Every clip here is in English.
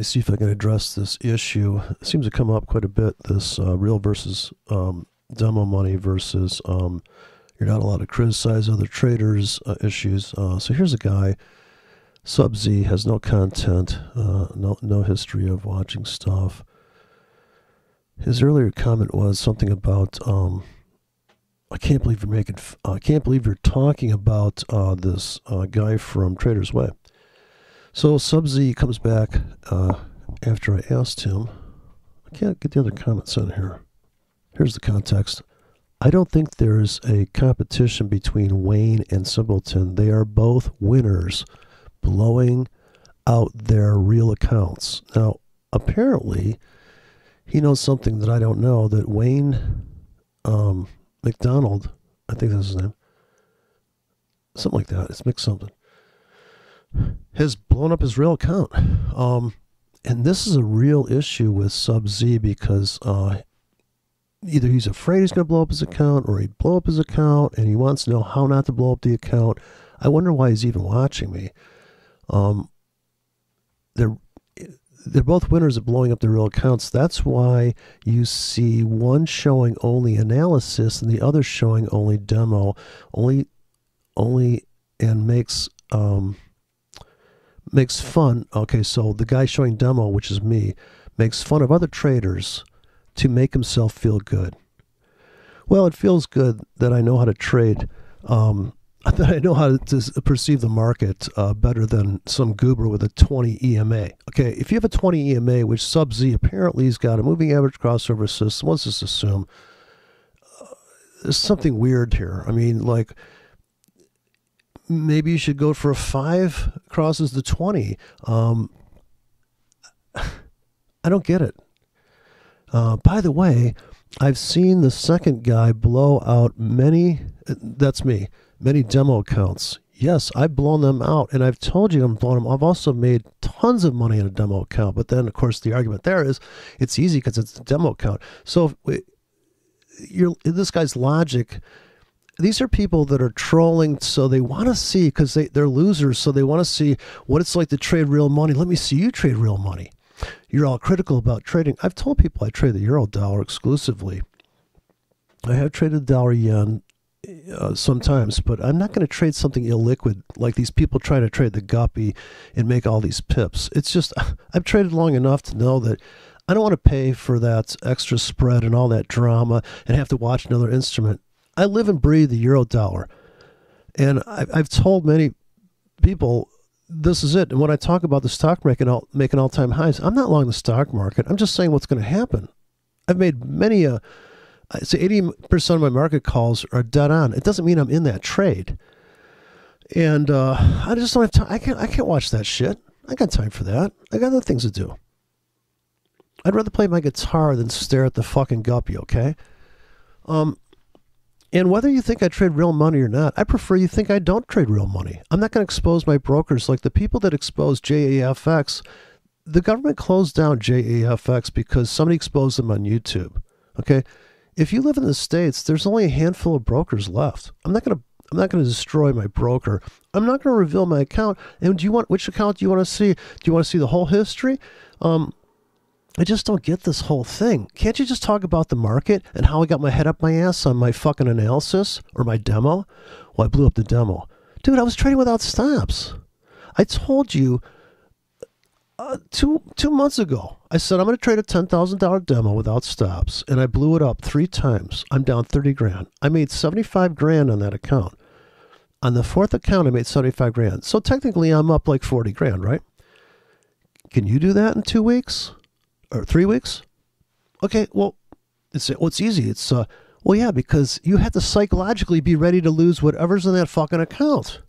me see if I can address this issue. It seems to come up quite a bit, this real versus demo money versus you're not allowed to criticize other traders issues. So here's a guy, Sub-Z, has no content, no history of watching stuff. His earlier comment was something about, I can't believe you're talking about this guy from Trader's Way. So Sub-Z comes back after I asked him. I can't get the other comments in here. Here's the context. I don't think there's a competition between Wayne and Simpleton. They are both winners, blowing out their real accounts. Now, apparently, he knows something that I don't know, that Wayne McDonald, I think that's his name, something like that, it's mixed something, has blown up his real account. And this is a real issue with Sub-Z because either he's afraid he's going to blow up his account or he'd blow up his account and he wants to know how not to blow up the account. I wonder why he's even watching me. They're both winners at blowing up their real accounts. That's why you see one showing only analysis and the other showing only demo, only and makes fun. Okay, so the guy showing demo, which is me, makes fun of other traders to make himself feel good. Well, it feels good that I know how to trade, that I know how to perceive the market better than some goober with a 20 EMA. Okay, if you have a 20 EMA, which Sub-Z apparently has got a moving average crossover system, let's just assume there's something weird here. I mean, like, maybe you should go for a 5 crosses the 20. I don't get it. By the way, I've seen the second guy blow out many demo accounts. Yes, I've blown them out, and I've told you I'm blowing them. I've also made tons of money in a demo account, but then, of course, the argument there is it's easy because it's a demo account. So this guy's logic, these are people that are trolling, so they want to see, because they're losers, so they want to see what it's like to trade real money. Let me see you trade real money. You're all critical about trading. I've told people I trade the euro dollar exclusively. I have traded the dollar yen sometimes, but I'm not going to trade something illiquid like these people trying to trade the guppy and make all these pips. It's just, I've traded long enough to know that I don't want to pay for that extra spread and all that drama and have to watch another instrument. I live and breathe the euro dollar. And I've told many people, this is it. And when I talk about the stock market making all-time highs, I'm not long the stock market. I'm just saying what's going to happen. I've made many, I'd say 80% of my market calls are dead on. It doesn't mean I'm in that trade. And I just don't have time. I can't watch that shit. I got time for that. I got other things to do. I'd rather play my guitar than stare at the fucking guppy, okay? And whether you think I trade real money or not, I prefer you think I don't trade real money. I'm not going to expose my brokers like the people that expose JAFX. The government closed down JAFX because somebody exposed them on YouTube. Okay? If you live in the States, there's only a handful of brokers left. I'm not going to destroy my broker. I'm not going to reveal my account. And which account do you want to see? Do you want to see the whole history? I just don't get this whole thing. Can't you just talk about the market and how I got my head up my ass on my fucking analysis or my demo? Well, I blew up the demo. Dude, I was trading without stops. I told you two months ago, I said I'm going to trade a $10,000 demo without stops, and I blew it up 3 times. I'm down 30 grand. I made 75 grand on that account. On the 4th account, I made 75 grand. So technically, I'm up like 40 grand, right? Can you do that in 2 weeks? Or 3 weeks? Okay, well, it's easy. It's, well, yeah, because you have to psychologically be ready to lose whatever's in that fucking account.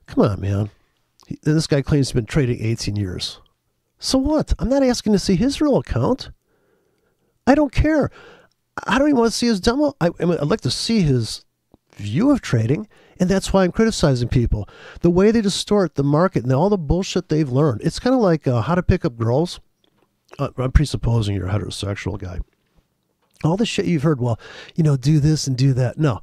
Come on, man. This guy claims he's been trading 18 years. So what? I'm not asking to see his real account. I don't care. I don't even want to see his demo. I'd like to see his view of trading, and that's why I'm criticizing people. The way they distort the market and all the bullshit they've learned. It's kind of like how to pick up girls. I'm presupposing you're a heterosexual guy. All the shit you've heard, well, do this and do that. No.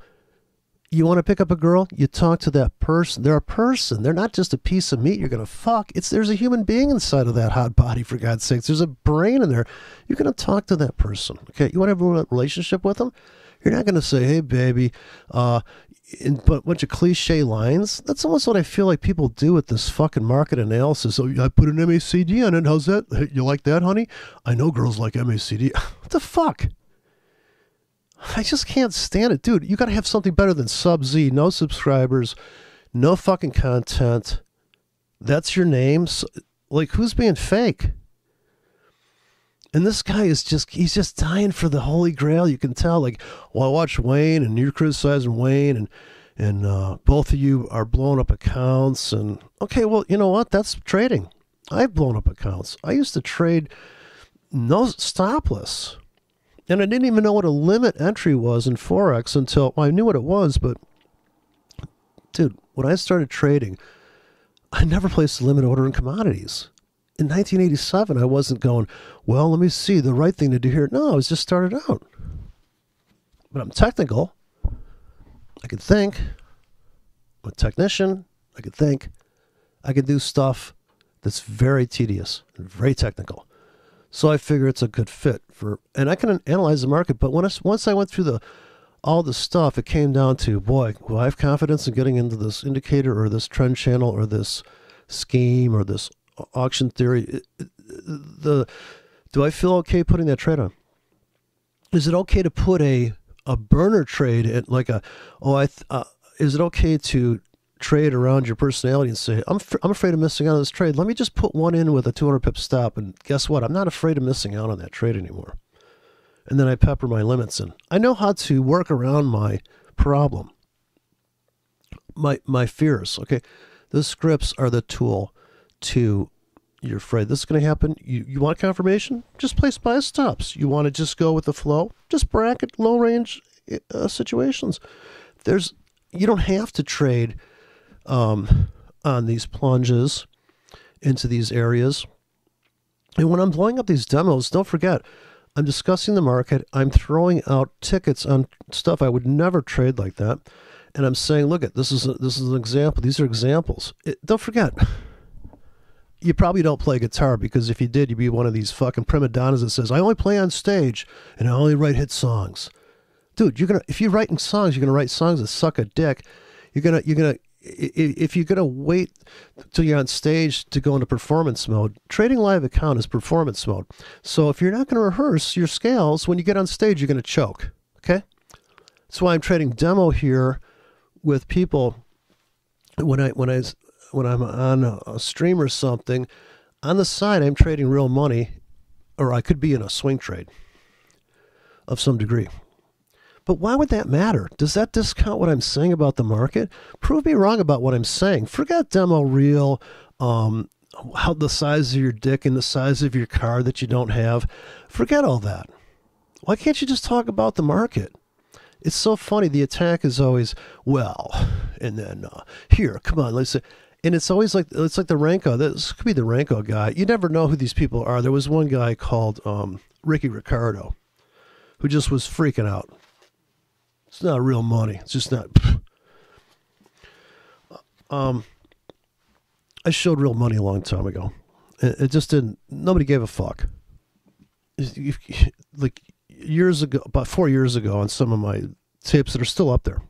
You want to pick up a girl, you talk to that person. They're a person. They're not just a piece of meat you're going to fuck. There's a human being inside of that hot body, for God's sakes. There's a brain in there. You're going to talk to that person. Okay, you want to have a relationship with them? You're not going to say, hey, baby, but a bunch of cliche lines. That's almost what I feel like people do with this fucking market analysis. Oh, I put an MACD on it. How's that? You like that, honey? I know girls like MACD. What the fuck? I just can't stand it. Dude, you got to have something better than Sub-Z. No subscribers, no fucking content. That's your name. Like, who's being fake? And this guy is he's just dying for the Holy Grail. You can tell, like, well, I watch Wayne and you're criticizing Wayne and both of you are blowing up accounts. And, okay, well, you know what? That's trading. I've blown up accounts. I used to trade no stopless. And I didn't even know what a limit entry was in Forex until, well, I knew what it was, but, dude, when I started trading, I never placed a limit order in commodities. In 1987, I wasn't going, well, let me see, the right thing to do here. No, I was just started out. But I'm technical. I can think. I'm a technician. I can think. I can do stuff that's very tedious and very technical. So I figure it's a good fit and I can analyze the market. But once I went through all the stuff, it came down to, boy, will I have confidence in getting into this indicator or this trend channel or this scheme or this auction theory? Do I feel okay putting that trade on? Is it okay to put a burner trade at like is it okay to trade around your personality and say, I'm afraid of missing out on this trade. Let me just put one in with a 200 pip stop, and guess what? I'm not afraid of missing out on that trade anymore. And then I pepper my limits in. I know how to work around my problem, my fears. Okay, the scripts are the tool to, you're afraid this is going to happen. You want confirmation? Just place buy stops. You want to just go with the flow? Just bracket low range situations. You don't have to trade on these plunges into these areas. And when I'm blowing up these demos, don't forget, I'm discussing the market. I'm throwing out tickets on stuff I would never trade like that. And I'm saying, look, this is an example. These are examples. Don't forget, you probably don't play guitar, because if you did, you'd be one of these fucking prima donnas that says, I only play on stage and I only write hit songs. Dude, if you're writing songs, you're gonna write songs that suck a dick. If you're gonna wait till you're on stage to go into performance mode, trading live account is performance mode. So if you're not gonna rehearse your scales, when you get on stage, you're gonna choke. Okay, that's why I'm trading demo here with people. When I'm on a stream or something, on the side I'm trading real money, or I could be in a swing trade of some degree. But why would that matter? Does that discount what I'm saying about the market? Prove me wrong about what I'm saying. Forget demo reel, how the size of your dick and the size of your car that you don't have. Forget all that. Why can't you just talk about the market? It's so funny. The attack is always, well, and then here, come on, let's say. And it's always like, it's like the Renko. This could be the Renko guy. You never know who these people are. There was one guy called Ricky Ricardo who just was freaking out. It's not real money. It's just not. I showed real money a long time ago. It just didn't. Nobody gave a fuck. Like years ago, about 4 years ago, on some of my tapes that are still up there,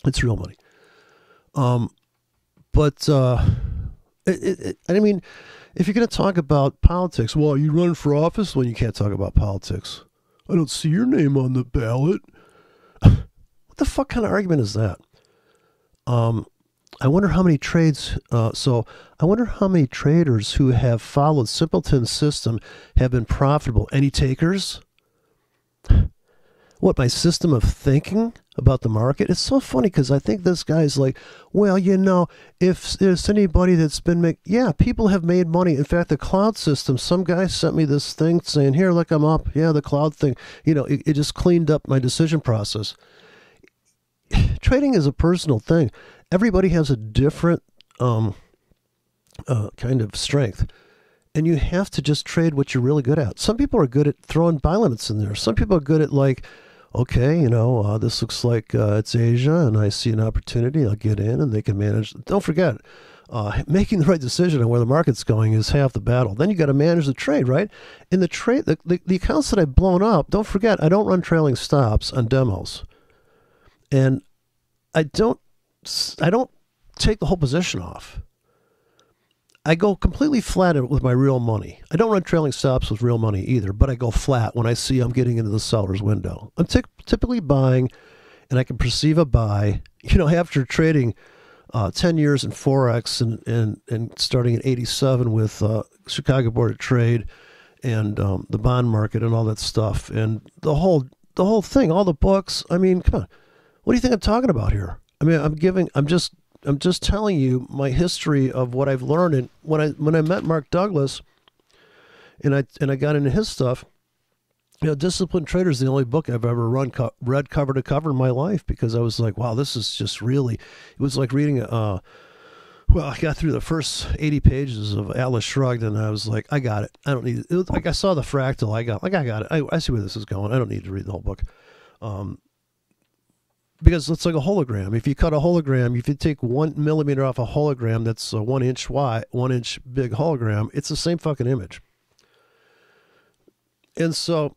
it's real money. But I mean, if you're going to talk about politics, well, you running for office when you can't talk about politics. I don't see your name on the ballot. What the fuck kind of argument is that? I wonder how many trades. So I wonder how many traders who have followed Simpleton's system have been profitable. Any takers? What, my system of thinking about the market? It's so funny because I think this guy's like, well, you know, if there's anybody that's been yeah, people have made money. In fact, the cloud system, some guy sent me this thing saying, here, look, I'm up. Yeah, the cloud thing. You know, it just cleaned up my decision process. Trading is a personal thing. Everybody has a different kind of strength. And you have to just trade what you're really good at. Some people are good at throwing buy limits in there. Some people are good at like, okay, this looks like it's Asia, and I see an opportunity. I'll get in, and they can manage. Don't forget, making the right decision on where the market's going is half the battle. Then you got to manage the trade, right? In the trade, the accounts that I've blown up, don't forget, I don't run trailing stops on demos, and I don't take the whole position off. I go completely flat with my real money. I don't run trailing stops with real money either, but I go flat when I see I'm getting into the seller's window. I'm typically buying, and I can perceive a buy. After trading 10 years in Forex and starting in 87 with Chicago Board of Trade and the bond market and all that stuff and the whole thing, all the books. I mean, come on. What do you think I'm talking about here? I mean, I'm just telling you my history of what I've learned. And when I met Mark Douglas and I got into his stuff, Disciplined Trader is the only book I've ever read cover to cover in my life, because I was like, wow, this is just really, it was like reading, I got through the first 80 pages of Atlas Shrugged, and I was like, I got it. I don't need it. It was like I saw the fractal. I got it. I see where this is going. I don't need to read the whole book. Because it's like a hologram. If you cut a hologram, if you take 1 millimeter off a hologram that's a 1 inch wide, 1 inch big hologram, it's the same fucking image. And so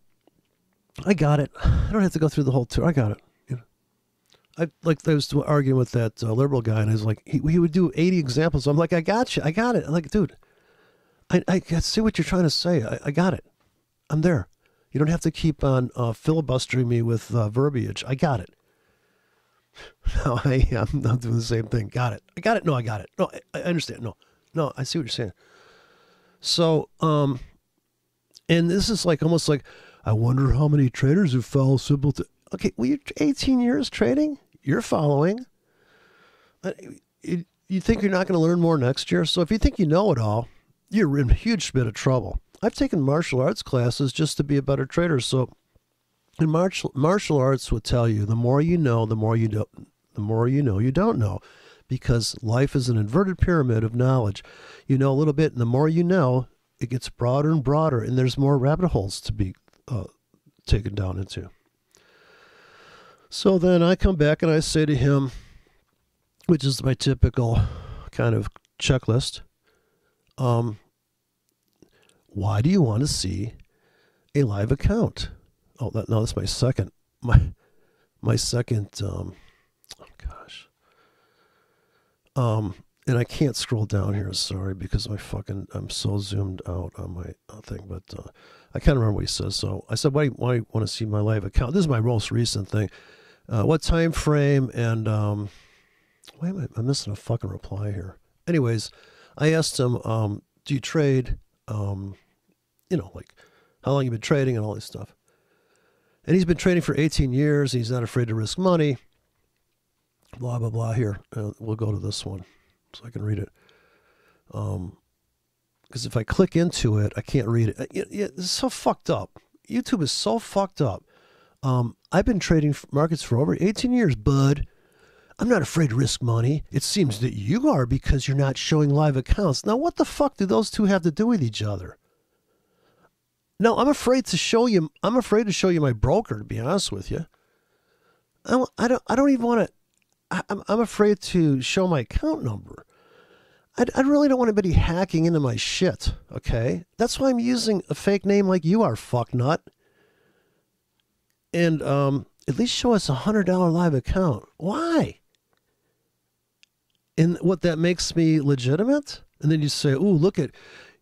I got it. I don't have to go through the whole tour. I got it. I was arguing with that liberal guy, and I was like, he would do 80 examples. I'm like, I got you. I got it. I'm like, dude, I see what you're trying to say. I got it. I'm there. You don't have to keep on filibustering me with verbiage. I got it. No, I'm not doing the same thing. Got it. I got it. No, I got it. No, I understand. No, I see what you're saying. So, and this is like almost like, I wonder how many traders who follow simple. Okay, well, you're 18 years trading. You're following. You think you're not going to learn more next year? So if you think you know it all, you're in a huge bit of trouble. I've taken martial arts classes just to be a better trader. So, and martial arts will tell you the more you know, the more you don't. The more you know, you don't know, because life is an inverted pyramid of knowledge. You know a little bit, and the more you know, it gets broader and broader, and there's more rabbit holes to be taken down into. So then I come back and I say to him, which is my typical kind of checklist, why do you want to see a live account? Oh, that's my second. My second. Oh gosh. And I can't scroll down here. Sorry, because I'm so zoomed out on my thing. But I can't remember what he says. So I said, why do you want to see my live account? This is my most recent thing. What time frame? And wait a minute, I'm missing a fucking reply here. Anyways, I asked him, do you trade? Like how long you been trading and all this stuff. And he's been trading for 18 years. He's not afraid to risk money. Blah, blah, blah. Here, we'll go to this one so I can read it. Because if I click into it, I can't read it. It's so fucked up. YouTube is so fucked up. I've been trading markets for over 18 years, bud. I'm not afraid to risk money. It seems that you are, because you're not showing live accounts. Now, what the fuck do those two have to do with each other? No, I'm afraid to show you my broker, to be honest with you. I don't even want to. I'm afraid to show my account number. I really don't want anybody hacking into my shit, okay? That's why I'm using a fake name like you are, fucknut. And at least show us $100 live account. Why? And what, that makes me legitimate? And then you say, ooh, look at,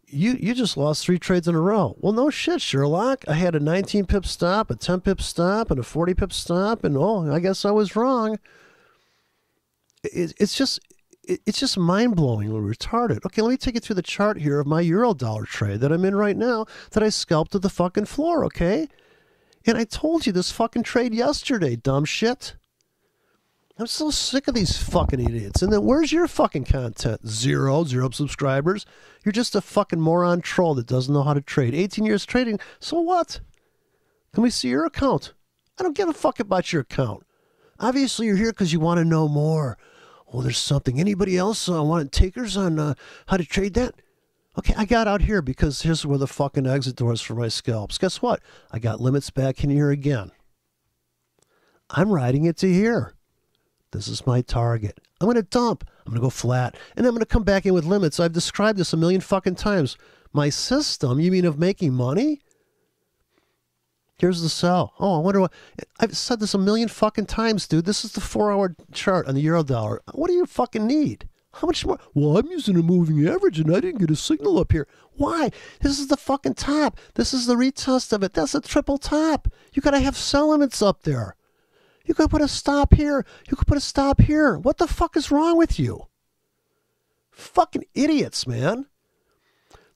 you just lost 3 trades in a row. Well, no shit, Sherlock. I had a 19 pip stop, a 10 pip stop, and a 40 pip stop, and I guess I was wrong. It's just mind-blowingly retarded. Okay, let me take you through the chart here of my Eurodollar trade that I'm in right now that I scalped to the fucking floor, okay? And I told you this fucking trade yesterday, dumb shit. I'm so sick of these fucking idiots. And then where's your fucking content? Zero subscribers. You're just a fucking moron troll that doesn't know how to trade. 18 years trading, so what? Can we see your account? I don't give a fuck about your account. Obviously, you're here because you want to know more. Oh, there's something. Anybody else want takers on how to trade that? Okay, I got out here because here's where the fucking exit doors for my scalps. Guess what? I got limits back in here again. I'm riding it to here. This is my target. I'm going to dump. I'm going to go flat. And I'm going to come back in with limits. I've described this a million fucking times. My system, you mean of making money? Here's the sell. Oh, I wonder what... I've said this a million fucking times, dude. This is the 4-hour chart on the Eurodollar. What do you fucking need? How much more? Well, I'm using a moving average and I didn't get a signal up here. Why? This is the fucking top. This is the retest of it. That's a triple top. You got to have sell limits up there. You could put a stop here. You could put a stop here. What the fuck is wrong with you? Fucking idiots, man.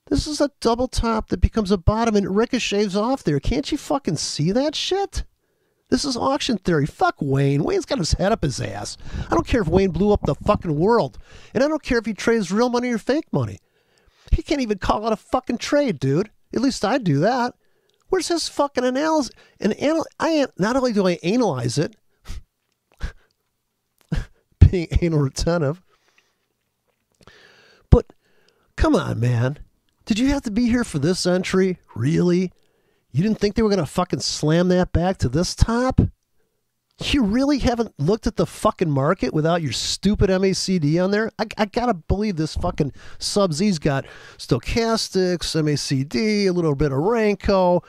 This is a double top that becomes a bottom and it ricochets off there. Can't you fucking see that shit? This is auction theory. Fuck Wayne. Wayne's got his head up his ass. I don't care if Wayne blew up the fucking world. And I don't care if he trades real money or fake money. He can't even call it a fucking trade, dude. At least I do that. Where's his fucking analysis? Not only do I analyze it, being anal retentive, but come on, man. Did you have to be here for this entry? Really? You didn't think they were going to fucking slam that back to this top? You really haven't looked at the fucking market without your stupid MACD on there? I gotta believe this fucking Sub-Z's got stochastics, MACD, a little bit of Renko,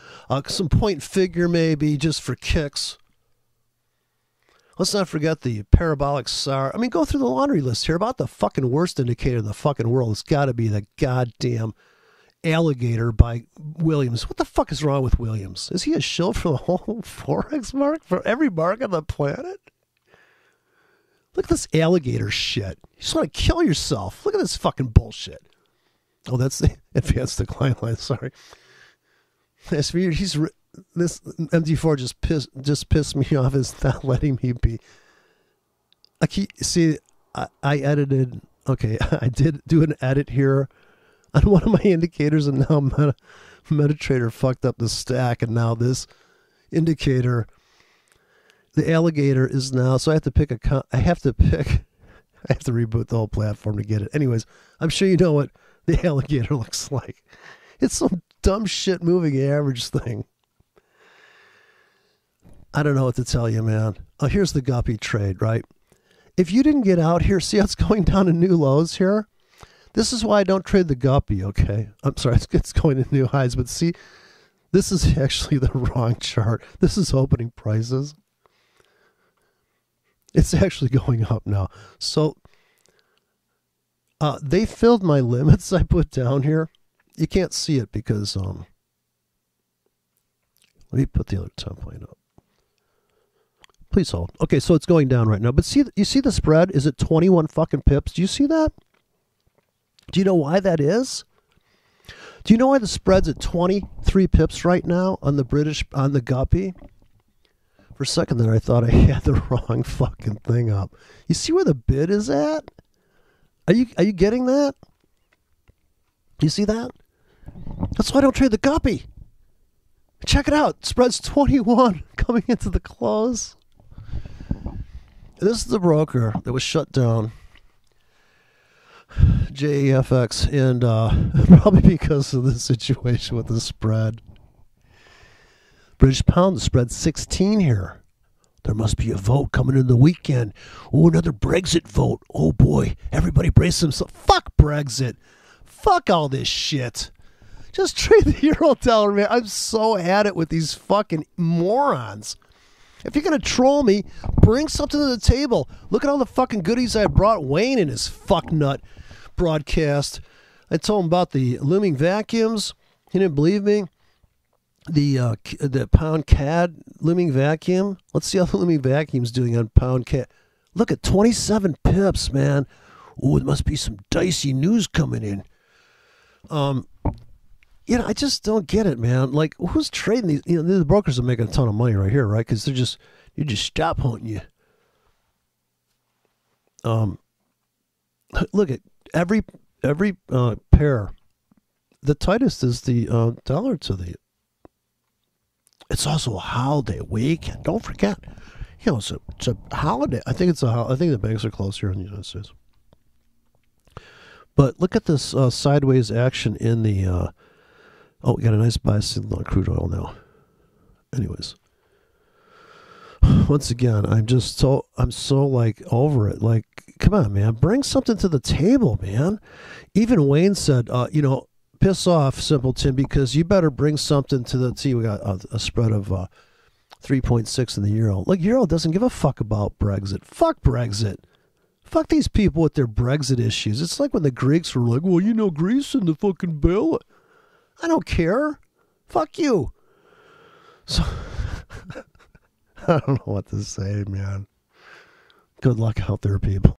some point figure maybe, just for kicks. Let's not forget the parabolic SAR. I mean, go through the laundry list here. About the fucking worst indicator in the fucking world has got to be the goddamn Alligator by Williams. What the fuck is wrong with Williams? Is he a shill for the whole Forex market? For every market on the planet? Look at this Alligator shit. You just want to kill yourself. Look at this fucking bullshit. Oh, that's the advanced decline line. Sorry. This MD4 just pissed me off. Is not letting me be. I edited. Okay, I did do an edit here on one of my indicators, and now MetaTrader fucked up the stack, and now this indicator, the Alligator, is now. So I have to pick I have to reboot the whole platform to get it. Anyways, I'm sure you know what the Alligator looks like. It's some dumb shit moving average thing. I don't know what to tell you, man. Oh, here's the Guppy trade, right? If you didn't get out here, see how it's going down to new lows here? This is why I don't trade the Guppy, okay? I'm sorry, it's going to new highs, but see, this is actually the wrong chart. This is opening prices. It's actually going up now. So they filled my limits I put down here. You can't see it because, let me put the other template up. Please hold. Okay, so it's going down right now. But see, you see the spread? Is it 21 fucking pips? Do you see that? Do you know why that is? Do you know why the spread's at 23 pips right now on the Guppy? For a second there, I thought I had the wrong fucking thing up. You see where the bid is at? Are you getting that? You see that? That's why I don't trade the Guppy. Check it out. Spread's 21 coming into the close. This is the broker that was shut down. JAFX, and probably because of the situation with the spread. British pound, the spread 16 here. There must be a vote coming in the weekend. Oh, another Brexit vote. Oh boy, everybody brace themselves. Fuck Brexit. Fuck all this shit. Just trade the Eurodollar, man. I'm so at it with these fucking morons. If you're going to troll me, bring something to the table. Look at all the fucking goodies I brought Wayne in his fucknut broadcast. I told him about the looming vacuums. He didn't believe me. The pound CAD looming vacuum. Let's see how the looming vacuum's doing on pound CAD. Look at 27 pips, man. Oh, there must be some dicey news coming in. I just don't get it, man. Like, who's trading these? The brokers are making a ton of money right here, right? Because you just stop hunting you. Look at every pair. The tightest is the dollar to the. It's also a holiday weekend. Don't forget, it's a holiday. I think the banks are closed here in the United States. But look at this sideways action in the. We got a nice buy signal on crude oil now. Anyways, once again, I'm so like over it. Like, come on, man, bring something to the table, man. Even Wayne said, piss off, Simpleton, because you better bring something to the team. We got a spread of 3.6 in the euro. Like, euro doesn't give a fuck about Brexit. Fuck Brexit. Fuck these people with their Brexit issues. It's like when the Greeks were like, well, Greece in the fucking bill. I don't care. Fuck you. So, I don't know what to say, man. Good luck out there, people.